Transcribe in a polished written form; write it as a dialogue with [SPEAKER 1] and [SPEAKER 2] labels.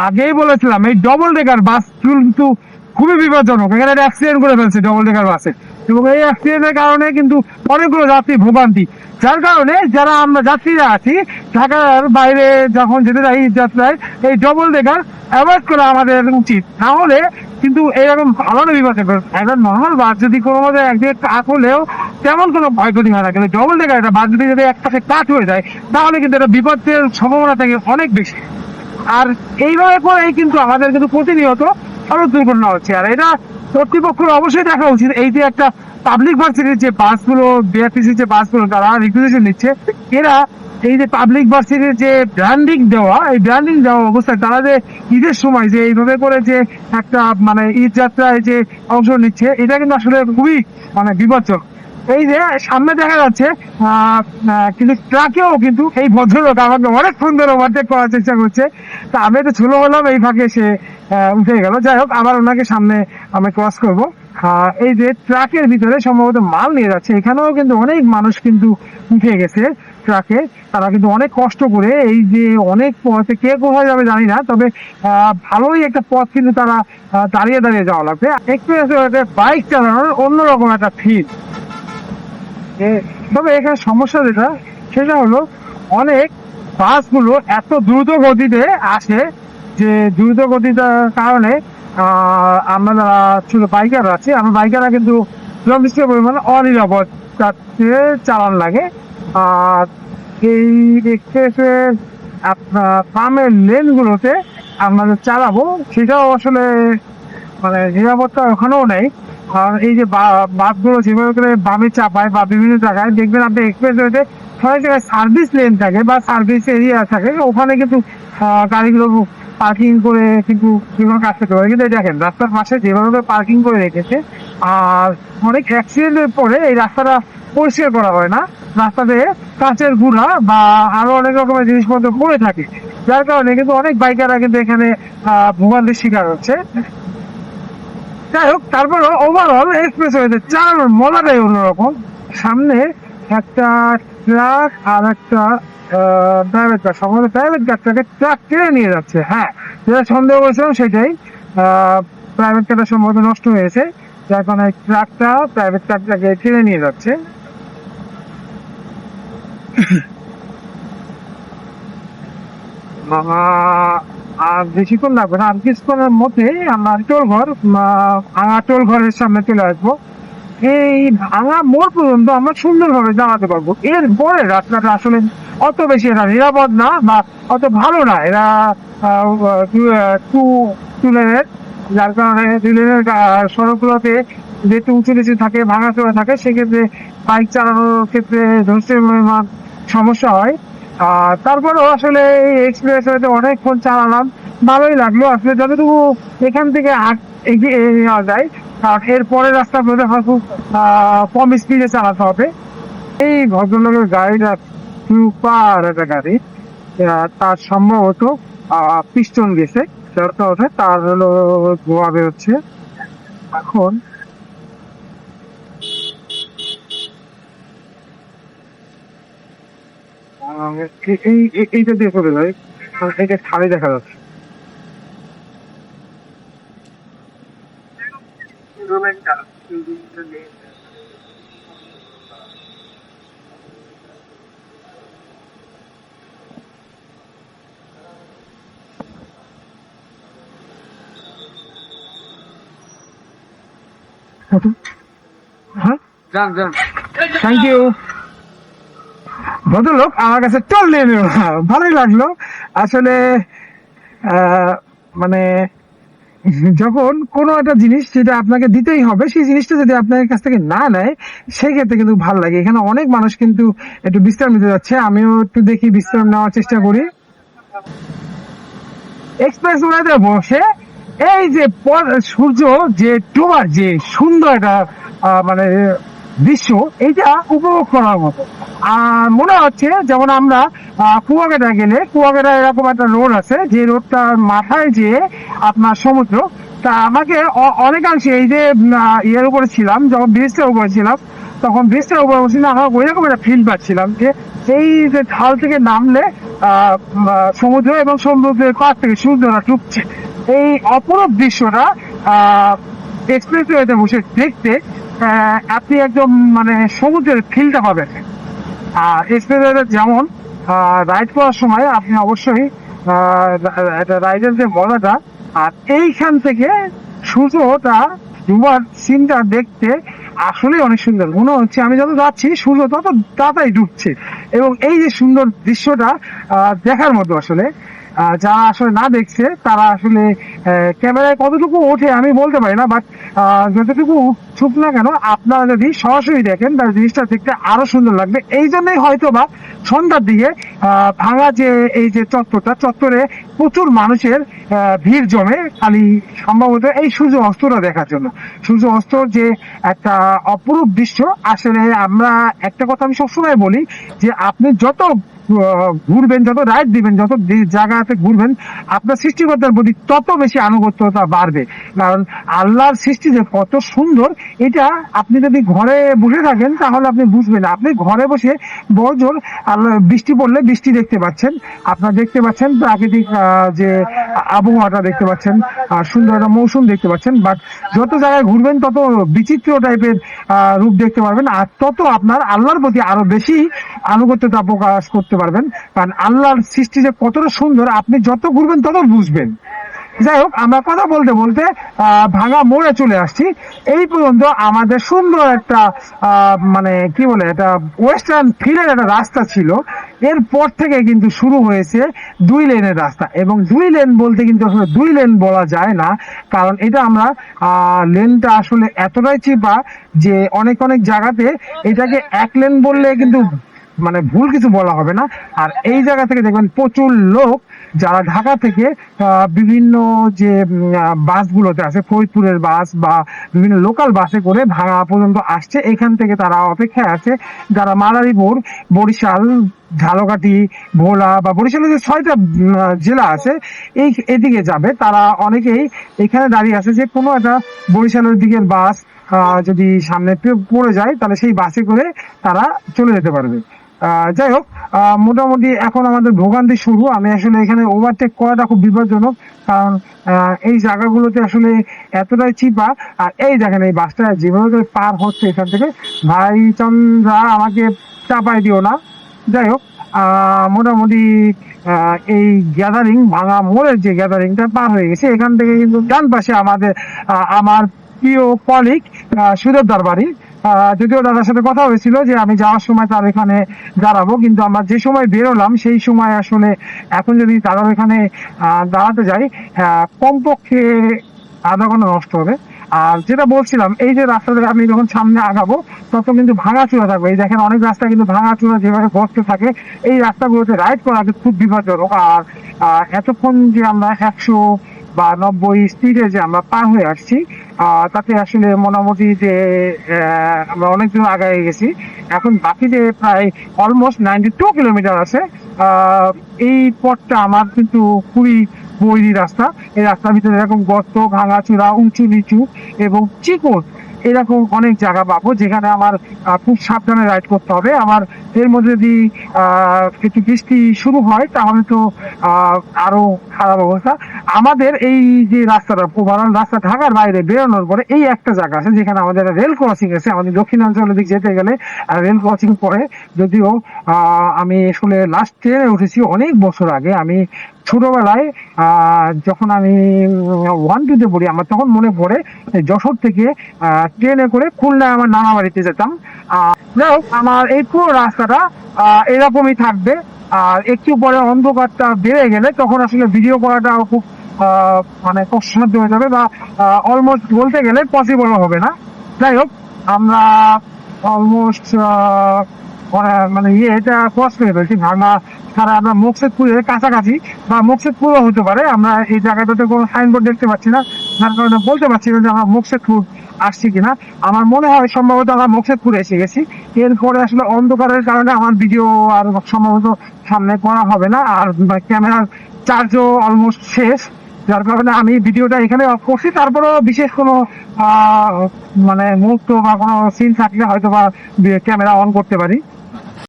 [SPEAKER 1] আগেই বলেছিলাম এই ডবল ডেকার বাস কিন্তু খুবই বিপজ্জনক। এখানে একটা অ্যাক্সিডেন্ট করে ফেলছে ডবল ডেকার বাসে, এবং এই অ্যাক্সিডেন্টের কারণে কিন্তু অনেকগুলো যাত্রী ভোগান্তি। যার কারণে যারা আমরা যাত্রীরা আছি ঢাকার বাইরে যখন যেতে যাই যাত্রায়, এই ডবল ডেকার অ্যাভয়েড করা আমাদের উচিত। তাহলে কিন্তু এরকম ভালো বিপজ্জনক। একটা নর্মাল বাস যদি কোনো মতে একদিকে কাট হলেও তেমন কোনো ক্ষয়ক্ষতি হয় না, কিন্তু ডবল ডেকার একটা বাস যদি এক পাশে কাট হয়ে যায় তাহলে কিন্তু এটা বিপদের সম্ভাবনা থাকে অনেক বেশি। আর এইভাবে করেই কিন্তু আমাদের কিন্তু প্রতিনিয়ত সড়ক দুর্ঘটনা হচ্ছে। আর এটা কর্তৃপক্ষের অবশ্যই দেখা উচিত, এই যে একটা পাবলিক ভার্সিটির যে বাসগুলো, বিআরটিসির যে বাসগুলো তারা রিকুইজিশন নিচ্ছে, এরা এই যে পাবলিক ভার্সিটির যে ব্র্যান্ডিং দেওয়া, এই ব্র্যান্ডিং দেওয়া অবস্থায় তারা যে ঈদের সময় যে এইভাবে করে যে একটা মানে ঈদ যাত্রায় যে অংশ নিচ্ছে, এটা কিন্তু আসলে খুবই মানে বিপজ্জনক। এই যে সামনে দেখা যাচ্ছে কিন্তু ট্রাকেও কিন্তু এই ভদ্রলোক আমাকে অনেক সুন্দর ওভারটেক করার চেষ্টা করছে। তা আমি তো ছোলো হলাম, এই ফাঁকে সে উঠে গেল। যাই হোক, আবার ওনাকে সামনে আমি ক্রস করবো। এই যে ট্রাকের ভিতরে সম্ভবত মাল নিয়ে যাচ্ছে, এখানেও কিন্তু অনেক মানুষ কিন্তু উঠে গেছে ট্রাকে। তারা কিন্তু অনেক কষ্ট করে এই যে অনেক পথে কে কোথায় যাবে জানি না, তবে ভালোই একটা পথ কিন্তু তারা দাঁড়িয়ে দাঁড়িয়ে যাওয়া লাগবে। এক্সপ্রেস বাইক চালানোর অন্যরকম একটা ফিল। তবে এখানে সমস্যা যেটা, সেটা হলো অনেক বাসগুলো এত দ্রুত গতিতে আসে যে দ্রুত গতিটার কারণে আমরা শুধু বাইকার আছে, আমরা বাইকাররা কিন্তু যথেষ্ট পরিমাণে অনিরাপদ চালান লাগে। আর এই এক্সপ্রেসের আপনার বামের লেনগুলোতে আমরা চালাবো, সেটাও আসলে মানে নিরাপত্তা ওখানেও নেই। আর এই যে বাসগুলো যেভাবে করে বামে চাপায় বা বিভিন্ন জায়গায় দেখবেন আপনি এক্সপ্রেসওয়েতে অনেক জায়গায় সার্ভিস লেন থাকে বা সার্ভিস এরিয়া থাকে, ওখানে কিন্তু গাড়িগুলো পার্কিং করে কিন্তু বিভিন্ন কাজ করতে পারে। কিন্তু দেখেন রাস্তার পাশে যেভাবে পার্কিং করে রেখেছে, আর অনেক অ্যাক্সিডেন্টের পরে এই রাস্তাটা পরিষ্কার করা হয় না, রাস্তাতে কাঁচের গুঁড়া বা আরো অনেক রকমের জিনিসপত্র পড়ে থাকে, যার কারণে কিন্তু অনেক বাইকাররা কিন্তু এখানে ভোগান্তির শিকার হচ্ছে। যাই হোক, তারপরে ওভারঅল এক্সপ্রেসওয়েতে চালানোর মজাটাই অন্যরকম। সামনে একটা ট্রাক আর একটা প্রাইভেট কার, সম্ভবত প্রাইভেট কারটাকে ট্রাক টেনে নিয়ে যাচ্ছে। হ্যাঁ, যেটা সন্দেহ করেছিলাম সেটাই, প্রাইভেট কারটা সম্ভবত নষ্ট হয়েছে, যার কারণে ট্রাকটা প্রাইভেট কারটাকে টেনে নিয়ে যাচ্ছে। আর বেশিক্ষণ লাগবে না, আর কিছুক্ষণের মধ্যে আমরা টোল ঘর ভাঙা টোল ঘরের সামনে চলে আসবো। এই ভাঙা মোড় পর্যন্ত আমরা সুন্দরভাবে জানাতে পারবো। এরপরে রাস্তাটা আসলে অত বেশি এটা নিরাপদ না বা অত ভালো না। এরা টু টু লেনের, যার কারণে দুই লেনের সড়কগুলোতে যেহেতু উঁচু নিচু থাকে, ভাঙাচোরা থাকে, সেক্ষেত্রে বাইক চালানোর ক্ষেত্রে যথেষ্ট পরিমাণ সমস্যা হয়। তারপরেও আসলে এই এক্সপ্রেস ওয়েতে অনেকক্ষণ চালালাম, ভালোই লাগলো আসলে। যতটুকু এখান থেকে এগিয়ে নেওয়া যায়, কারণ এর পরের রাস্তাগুলোতে হয়তো কম স্পিডে চালাতে হবে। এই ভদ্রলোকের গাড়িটা সুপার একটা গাড়ি, তার সম্ভবত পিস্টন গেছে, যার কারণে তার হলো ধোঁয়া বেরোচ্ছে। এখন এইটা দিয়ে চলে যায়, এটা খালি দেখা যাচ্ছে। হ্যাঁ, থ্যাংক ইউ। ভদ্রলোক আমার কাছে চল নিয়ে নিল, ভালোই লাগলো আসলে। মানে যখন কোনো একটা জিনিস যেটা আপনাকে দিতেই হবে, সেই জিনিসটা যদি আপনার কাছ থেকে না নেয়, সেক্ষেত্রে কিন্তু ভালো লাগে। এখানে অনেক মানুষ কিন্তু একটু বিশ্রাম নিতে যাচ্ছে, আমিও একটু দেখি বিশ্রাম নেওয়ার চেষ্টা করি। এক্সপ্রেস ওয়েতে বসে এই যে সূর্য যে ডোবার যে সুন্দর একটা মানে দৃশ্য, এইটা উপভোগ করার মতো। আর মনে হচ্ছে যেমন আমরা কুয়াকাটা গেলে, কুয়াকাটা এরকম একটা রোড আছে, যে রোডটার মাথায় যে আপনার সমুদ্র। তা আমাকে অনেকাংশে এই যে ইয়ের উপরে ছিলাম, যখন ব্রিজটার উপরে ছিলাম, তখন ব্রিজটার উপরে বসে না আমার ওইরকম একটা ফিল পাচ্ছিলাম যে এই যে ঢাল থেকে নামলে সমুদ্র এবং সমুদ্রের পাশ থেকে সূর্যটা ডুবছে, এই অপরূপ দৃশ্যটা এক্সপ্রেসওয়েতে বসে দেখতে আপনি একদম মানে সমুদ্রের ফিলটা পাবেন। আর এক্সপ্রেসওয়েতে যেমন রাইড করার সময় আপনি অবশ্যই একটা রাইডের যে মজাটা, আর এইখান থেকে সূর্যটা ডুবার সিনটা দেখতে আসলে অনেক সুন্দর মনে হচ্ছে। আমি যত যাচ্ছি সূর্য তত তাড়াতাড়ি ডুবছে, এবং এই যে সুন্দর দৃশ্যটা দেখার মতো আসলে। যারা আসলে না দেখছে তারা আসলে ক্যামেরায় কতটুকু ওঠে আমি বলতে পারি না, বাট যতটুকু উঠুক না কেন আপনারা যদি সরাসরি দেখেন তাহলে জিনিসটা দেখতে আরো সুন্দর লাগবে। এই জন্যই হয়তো বা সন্ধ্যার দিকে ভাঙা যে এই যে চত্বরে প্রচুর মানুষের ভিড় জমে, খালি সম্ভবত এই সূর্য অস্তটা দেখার জন্য। সূর্য অস্তর যে একটা অপরূপ দৃশ্য, আসলে আমরা একটা কথা আমি সবসময় বলি যে আপনি যত ঘুরবেন, যত রাইড দিবেন, যত জায়গাতে ঘুরবেন, আপনার সৃষ্টিকর্তার প্রতি তত বেশি আনুগত্যতা বাড়বে। কারণ আল্লাহর সৃষ্টি যে কত সুন্দর, এটা আপনি যদি ঘরে বসে থাকেন তাহলে আপনি বুঝবেন। আপনি ঘরে বসে বড়জোর আল্লাহ বৃষ্টি পড়লে বৃষ্টি দেখতে পাচ্ছেন, আপনার দেখতে পাচ্ছেন প্রাকৃতিক যে আবহাওয়াটা দেখতে পাচ্ছেন, সুন্দর একটা মৌসুম দেখতে পাচ্ছেন। বাট যত জায়গায় ঘুরবেন তত বিচিত্র টাইপের রূপ দেখতে পারবেন, আর তত আপনার আল্লাহর প্রতি আরো বেশি আনুগত্যতা প্রকাশ করতে পারবেন। কারণ আল্লাহর সৃষ্টি যে কতটা সুন্দর আপনি যত ঘুরবেন তত বুঝবেন। যাই হোক, আমরা কথা বলতে বলতে ভাঙা মোড়ে চলে আসছি। এই পর্যন্ত আমাদের সুন্দর একটা মানে কি বলে এটা ওয়েস্টার্ন ফিলের একটা রাস্তা ছিল। এরপর থেকে কিন্তু শুরু হয়েছে 2 লেনের রাস্তা, এবং 2 লেন বলতে কিন্তু আসলে 2 লেন বলা যায় না, কারণ এটা আমরা লেনটা আসলে এতটাই চিপা যে অনেক অনেক জায়গাতে এটাকে 1 লেন বললে কিন্তু মানে ভুল কিছু বলা হবে না। আর এই জায়গা থেকে দেখবেন প্রচুর লোক যারা ঢাকা থেকে বিভিন্ন যে বাসগুলোতে আছে, ফরিদপুরের বাস বা বিভিন্ন লোকাল বাসে করে ভাঙা পর্যন্ত আসছে, এখান থেকে তারা অপেক্ষায় আছে। যারা মাদারীপুর, বরিশাল, ঝালকাঠি, ভোলা বা বরিশালের যে 6টা জেলা আছে এই এদিকে যাবে, তারা অনেকেই এখানে দাঁড়িয়ে আছে যে কোনো একটা বরিশালের দিকের বাস যদি সামনে পড়ে যায় তাহলে সেই বাসে করে তারা চলে যেতে পারবে। যাই হোক, মোটামুটি এখন আমাদের ভোগান্তি শুরু। আমি আসলে এখানে ওভারটেক করাটা খুব বিপজ্জনক, কারণ এই জায়গাগুলোতে আসলে এতটাই চিপা। আর এই দেখেন এই বাসটা যেভাবে পার হচ্ছে এখান থেকে, ভাই চন্দ্রা আমাকে চাপাই দিও না। যাই হোক, মোটামুটি এই গ্যাদারিং ভাঙা মোড়ের যে গ্যাদারিংটা পার হয়ে গেছে, এখান থেকে কিন্তু ডান পাশে আমার প্রিয় কলিগ সুদেবদার বাড়ি। যদিও দাদার সাথে কথা হয়েছিল যে আমি যাওয়ার সময় তার এখানে দাঁড়াবো, কিন্তু আমরা যে সময় বেরোলাম সেই সময় আসলে এখন যদি দাদার এখানে দাঁড়াতে যাই কমপক্ষে আধা ঘন্টা নষ্ট হবে। আর যেটা বলছিলাম, এই যে রাস্তাটা আমি যখন সামনে আগাবো তত কিন্তু ভাঙাচোরা থাকবে। এই দেখেন অনেক রাস্তা কিন্তু ভাঙাচোরা যেভাবে বসতে থাকে, এই রাস্তাগুলোতে রাইড করা খুব বিপজ্জনক। আর এতক্ষণ যে আমরা 100 বা 90 স্পিডে যে আমরা পার হয়ে আসছি, তাতে আসলে মোটামুটি যে আমরা অনেক দূর আগায় গেছি। এখন বাকি যে প্রায় অলমোস্ট 92 কিলোমিটার আছে, এই পথটা আমার কিন্তু খুবই বৈরী রাস্তা। এই রাস্তার ভিতরে এরকম গর্ত, ভাঙাচোরা, উঁচু নিচু এবং চিকন এরকম অনেক জায়গা পাবো যেখানে আমার খুব সাবধানে রাইড করতে হবে। আমার এর মধ্যে যদি একটু বৃষ্টি শুরু হয় তাহলে তো আরো খারাপ অবস্থা। আমাদের এই যে রাস্তাটা ওভারঅল রাস্তা ঢাকার বাইরে বেরোনোর পরে এই একটা জায়গা আছে যেখানে আমাদের রেল ক্রসিং আছে। আমাদের দক্ষিণাঞ্চলের দিকে যেতে গেলে রেল ক্রসিং পরে, যদিও আমি আসলে লাস্ট ট্রেনে উঠেছি অনেক বছর আগে। আমি ছোটবেলায় যখন আমি 1-2-তে পড়ি, আমার তখন মনে পড়ে যশোর থেকে ট্রেনে করে খুলনায় আমার নানা বাড়িতে যেতাম। যাই হোক, আমার এই পুরো রাস্তাটা এরকমই থাকবে। আর একটু পরে অন্ধকারটা বেড়ে গেলে তখন আসলে ভিডিও করাটা খুব মানে কষ্টসাধ্য হয়ে যাবে, বা অলমোস্ট বলতে গেলে পসিবল হবে না। যাই হোক, আমরা অলমোস্ট মানে এটা ক্রস করে ফেলছি ভাঙা ছাড়া। আমরা মুকসেদপুরের কাছাকাছি বা মুকসেদপুরও হতে পারে, আমরা এই জায়গাটাতে কোনো সাইনবোর্ড দেখতে পাচ্ছি না, যার কারণে বলতে পারছি না যে আমরা মুকসেদপুর আসছি কিনা। আমার মনে হয় সম্ভবত আমরা মুকসেদপুরে এসে গেছি। এরপরে আসলে অন্ধকারের কারণে আমার ভিডিও আর সম্ভবত সামনে করা হবে না, আর ক্যামেরার চার্জও অলমোস্ট শেষ। যার কারণে আমি ভিডিওটা এখানে অফ করছি। তারপরেও বিশেষ কোনো মানে মুহূর্ত বা কোনো সিন থাকলে হয়তো বা ক্যামেরা অন করতে পারি।